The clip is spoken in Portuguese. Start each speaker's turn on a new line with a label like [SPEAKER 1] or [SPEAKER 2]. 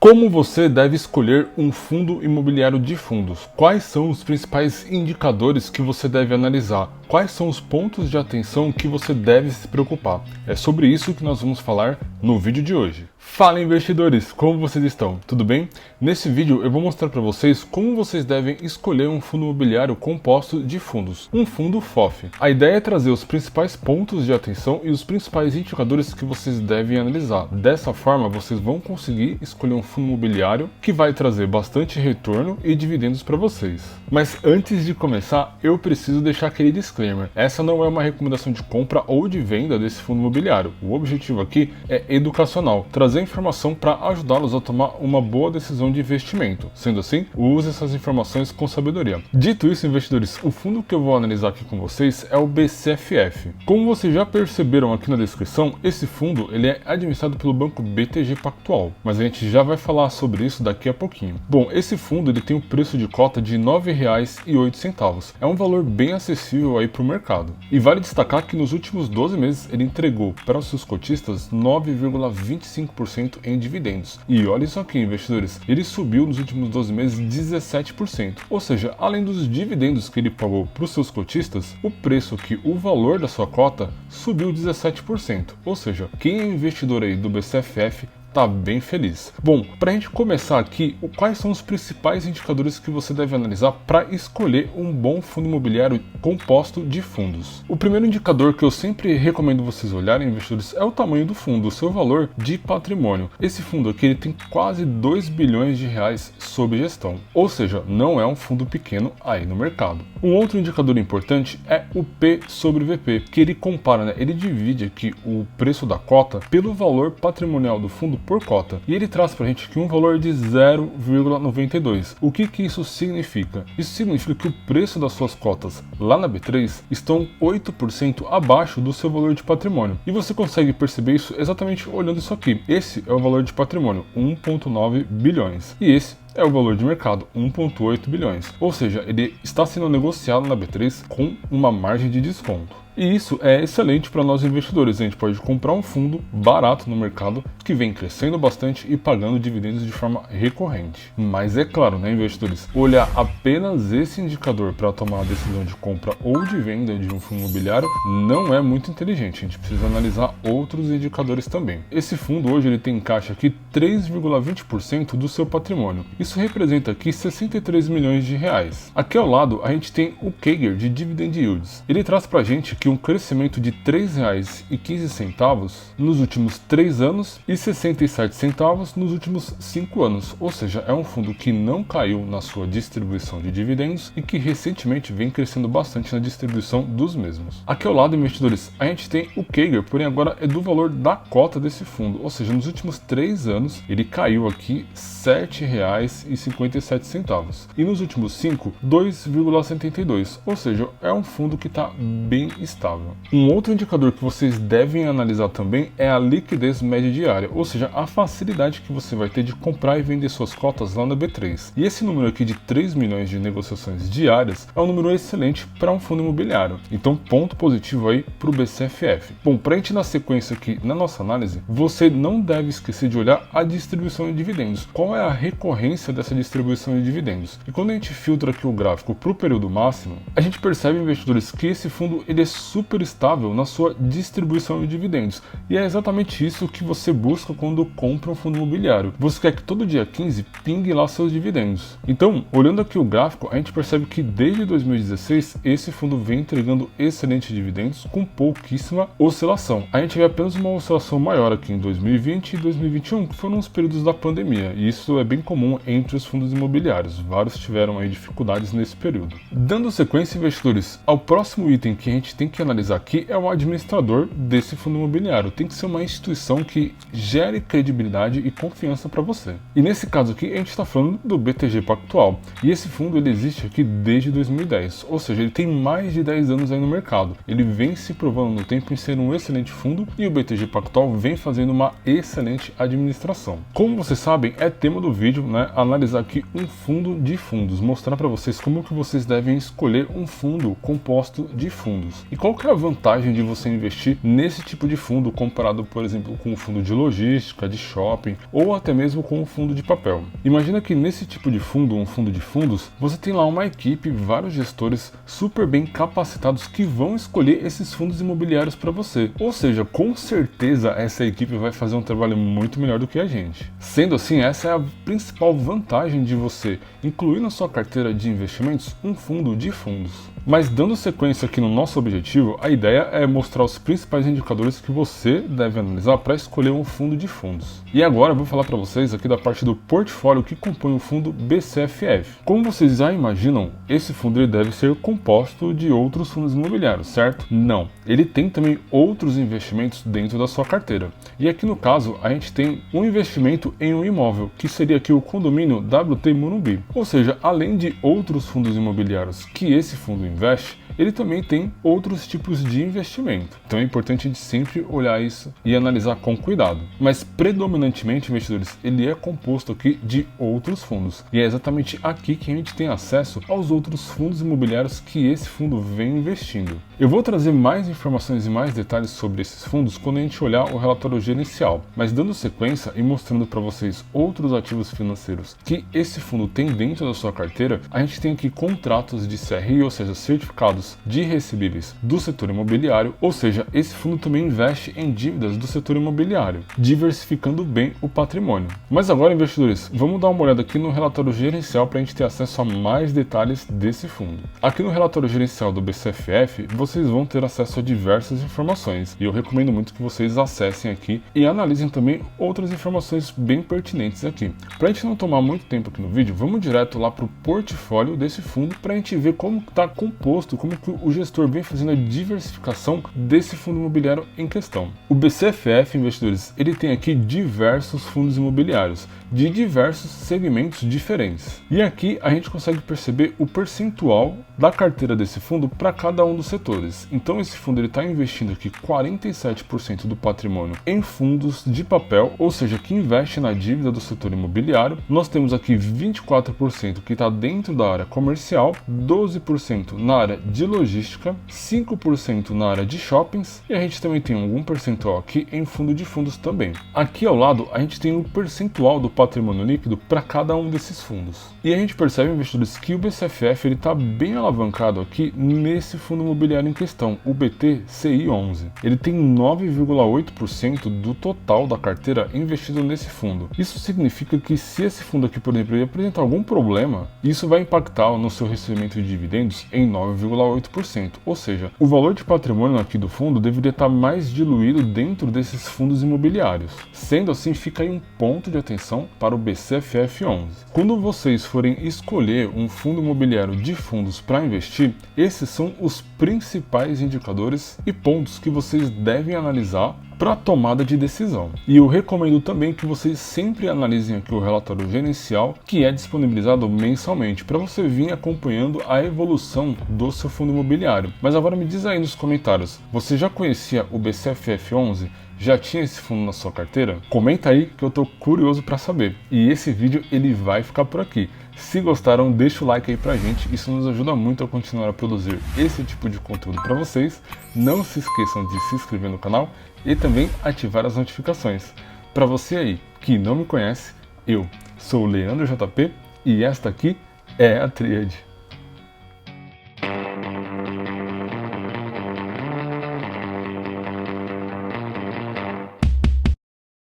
[SPEAKER 1] Como você deve escolher um fundo imobiliário de fundos? Quais são os principais indicadores que você deve analisar? Quais são os pontos de atenção que você deve se preocupar? É sobre isso que nós vamos falar no vídeo de hoje. Fala, investidores! Como vocês estão? Tudo bem? Nesse vídeo eu vou mostrar para vocês como vocês devem escolher um fundo imobiliário composto de fundos, um fundo FOF. A ideia é trazer os principais pontos de atenção e os principais indicadores que vocês devem analisar. Dessa forma, vocês vão conseguir escolher um fundo imobiliário que vai trazer bastante retorno e dividendos para vocês. Mas antes de começar, eu preciso deixar aquele disclaimer. Essa não é uma recomendação de compra ou de venda desse fundo imobiliário. O objetivo aqui é educacional, trazer informação para ajudá-los a tomar uma boa decisão de investimento. Sendo assim, use essas informações com sabedoria. Dito isso, investidores, o fundo que eu vou analisar aqui com vocês é o BCFF. Como vocês já perceberam aqui na descrição, esse fundo ele é administrado pelo banco BTG Pactual, mas a gente já vai falar sobre isso daqui a pouquinho. Bom, esse fundo ele tem um preço de cota de R$ 9,08. É um valor bem acessível aí para o mercado. E vale destacar que nos últimos 12 meses ele entregou para os seus cotistas 9,25% em dividendos. E olha isso aqui, investidores, ele subiu nos últimos 12 meses 17%. Ou seja, além dos dividendos que ele pagou para os seus cotistas, o preço aqui, o valor da sua cota, subiu 17%. Ou seja, quem é investidor aí do BCFF tá bem feliz. Bom, para a gente começar aqui, quais são os principais indicadores que você deve analisar para escolher um bom fundo imobiliário composto de fundos? O primeiro indicador que eu sempre recomendo vocês olharem, investidores, é o tamanho do fundo, o seu valor de patrimônio. Esse fundo aqui ele tem quase 2 bilhões de reais sob gestão, ou seja, não é um fundo pequeno aí no mercado. Um outro indicador importante é o P sobre VP, que ele compara, ele divide aqui o preço da cota pelo valor patrimonial do fundo por cota. E ele traz pra gente aqui um valor de 0,92. O que isso significa? Isso significa que o preço das suas cotas lá na B3 estão 8% abaixo do seu valor de patrimônio. E você consegue perceber isso exatamente olhando isso aqui. Esse é o valor de patrimônio, 1,9 bilhões. E esse é o valor de mercado, 1,8 bilhões. Ou seja, ele está sendo negociado na B3 com uma margem de desconto. E isso é excelente para nós investidores. A gente pode comprar um fundo barato no mercado que vem crescendo bastante e pagando dividendos de forma recorrente. Mas é claro, investidores, olhar apenas esse indicador para tomar a decisão de compra ou de venda de um fundo imobiliário não é muito inteligente. A gente precisa analisar outros indicadores também. Esse fundo hoje ele tem em caixa aqui 3,20% do seu patrimônio. Isso representa aqui 63 milhões de reais. Aqui ao lado a gente tem o CAGR de Dividend Yields. Ele traz para a gente que um crescimento de R$ 3,15 nos últimos 3 anos e 67 centavos nos últimos 5 anos. Ou seja, é um fundo que não caiu na sua distribuição de dividendos e que recentemente vem crescendo bastante na distribuição dos mesmos. Aqui ao lado, investidores, a gente tem o CAGR, porém agora é do valor da cota desse fundo. Ou seja, nos últimos 3 anos ele caiu aqui R$ 7,57 e nos últimos 5, 2,72. Ou seja, é um fundo que está bem estável. Um outro indicador que vocês devem analisar também é a liquidez média diária, ou seja, a facilidade que você vai ter de comprar e vender suas cotas lá na B3. E esse número aqui de 3 milhões de negociações diárias é um número excelente para um fundo imobiliário. Então, ponto positivo aí para o BCFF. Bom, para a gente na sequência aqui na nossa análise, você não deve esquecer de olhar a distribuição de dividendos. Qual é a recorrência dessa distribuição de dividendos? E quando a gente filtra aqui o gráfico para o período máximo, a gente percebe, investidores, que esse fundo ele é super estável na sua distribuição de dividendos. E é exatamente isso que você busca quando compra um fundo imobiliário. Você quer que todo dia 15 pingue lá seus dividendos. Então, olhando aqui o gráfico, a gente percebe que desde 2016 esse fundo vem entregando excelentes dividendos com pouquíssima oscilação. A gente vê apenas uma oscilação maior aqui em 2020 e 2021, que foram os períodos da pandemia. E isso é bem comum entre os fundos imobiliários. Vários tiveram aí dificuldades nesse período. Dando sequência, investidores, ao próximo item que a gente tem que analisar aqui é o administrador desse fundo imobiliário. Tem que ser uma instituição que gere credibilidade e confiança para você. E nesse caso aqui a gente está falando do BTG Pactual. E esse fundo ele existe aqui desde 2010, ou seja, ele tem mais de 10 anos aí no mercado. Ele vem se provando no tempo em ser um excelente fundo e o BTG Pactual vem fazendo uma excelente administração. Como vocês sabem, é tema do vídeo, analisar aqui um fundo de fundos, mostrar para vocês como que vocês devem escolher um fundo composto de fundos. E qual que é a vantagem de você investir nesse tipo de fundo comparado, por exemplo, com um fundo de logística, de shopping ou até mesmo com um fundo de papel? Imagina que nesse tipo de fundo, um fundo de fundos, você tem lá uma equipe, vários gestores super bem capacitados que vão escolher esses fundos imobiliários para você. Ou seja, com certeza essa equipe vai fazer um trabalho muito melhor do que a gente. Sendo assim, essa é a principal vantagem de você incluir na sua carteira de investimentos um fundo de fundos. Mas dando sequência aqui no nosso objetivo, a ideia é mostrar os principais indicadores que você deve analisar para escolher um fundo de fundos. E agora eu vou falar para vocês aqui da parte do portfólio que compõe o fundo BCFF. Como vocês já imaginam, esse fundo ele deve ser composto de outros fundos imobiliários, certo? Não, ele tem também outros investimentos dentro da sua carteira. E aqui no caso, a gente tem um investimento em um imóvel, que seria aqui o condomínio WT Morumbi. Ou seja, além de outros fundos imobiliários que esse fundo investe, ele também tem outros tipos de investimento. Então é importante a gente sempre olhar isso e analisar com cuidado. Mas predominantemente, investidores, ele é composto aqui de outros fundos. E é exatamente aqui que a gente tem acesso aos outros fundos imobiliários que esse fundo vem investindo. Eu vou trazer mais informações e mais detalhes sobre esses fundos quando a gente olhar o relatório gerencial. Mas dando sequência e mostrando para vocês outros ativos financeiros que esse fundo tem dentro da sua carteira, a gente tem aqui contratos de CRI, ou seja, certificados de recebíveis do setor imobiliário, ou seja, esse fundo também investe em dívidas do setor imobiliário, diversificando bem o patrimônio. Mas agora, investidores, vamos dar uma olhada aqui no relatório gerencial para a gente ter acesso a mais detalhes desse fundo. Aqui no relatório gerencial do BCFF, vocês vão ter acesso a diversas informações, e eu recomendo muito que vocês acessem aqui e analisem também outras informações bem pertinentes aqui. Para a gente não tomar muito tempo aqui no vídeo, vamos direto lá para o portfólio desse fundo para a gente ver como está composto, como que o gestor vem fazendo a diversificação desse fundo imobiliário em questão. O BCFF, investidores, ele tem aqui diversos fundos imobiliários de diversos segmentos diferentes. E aqui a gente consegue perceber o percentual da carteira desse fundo para cada um dos setores. Então esse fundo está investindo aqui 47% do patrimônio em fundos de papel, ou seja, que investe na dívida do setor imobiliário. Nós temos aqui 24% que está dentro da área comercial, 12% na área de logística, 5% na área de shoppings e a gente também tem algum percentual aqui em fundo de fundos também. Aqui ao lado a gente tem o percentual do patrimônio líquido para cada um desses fundos. E a gente percebe, investidores, que o BCFF está bem alavancado aqui nesse fundo imobiliário em questão, o BTCI11. Ele tem 9,8% do total da carteira investido nesse fundo. Isso significa que se esse fundo aqui, por exemplo, ele apresentar algum problema, isso vai impactar no seu recebimento de dividendos em 9,8%. Ou seja, o valor de patrimônio aqui do fundo deveria estar mais diluído dentro desses fundos imobiliários. Sendo assim, fica aí um ponto de atenção para o BCFF11. Quando vocês forem escolher um fundo imobiliário de fundos para investir, esses são os principais indicadores e pontos que vocês devem analisar para a tomada de decisão. E eu recomendo também que vocês sempre analisem aqui o relatório gerencial, que é disponibilizado mensalmente, para você vir acompanhando a evolução do seu fundo imobiliário. Mas agora me diz aí nos comentários, você já conhecia o BCFF11? Já tinha esse fundo na sua carteira? Comenta aí que eu tô curioso para saber. E esse vídeo ele vai ficar por aqui. Se gostaram, deixa o like aí pra gente, isso nos ajuda muito a continuar a produzir esse tipo de conteúdo para vocês. Não se esqueçam de se inscrever no canal e também ativar as notificações. Para você aí que não me conhece, eu sou o Leandro JP e esta aqui é a Tríade.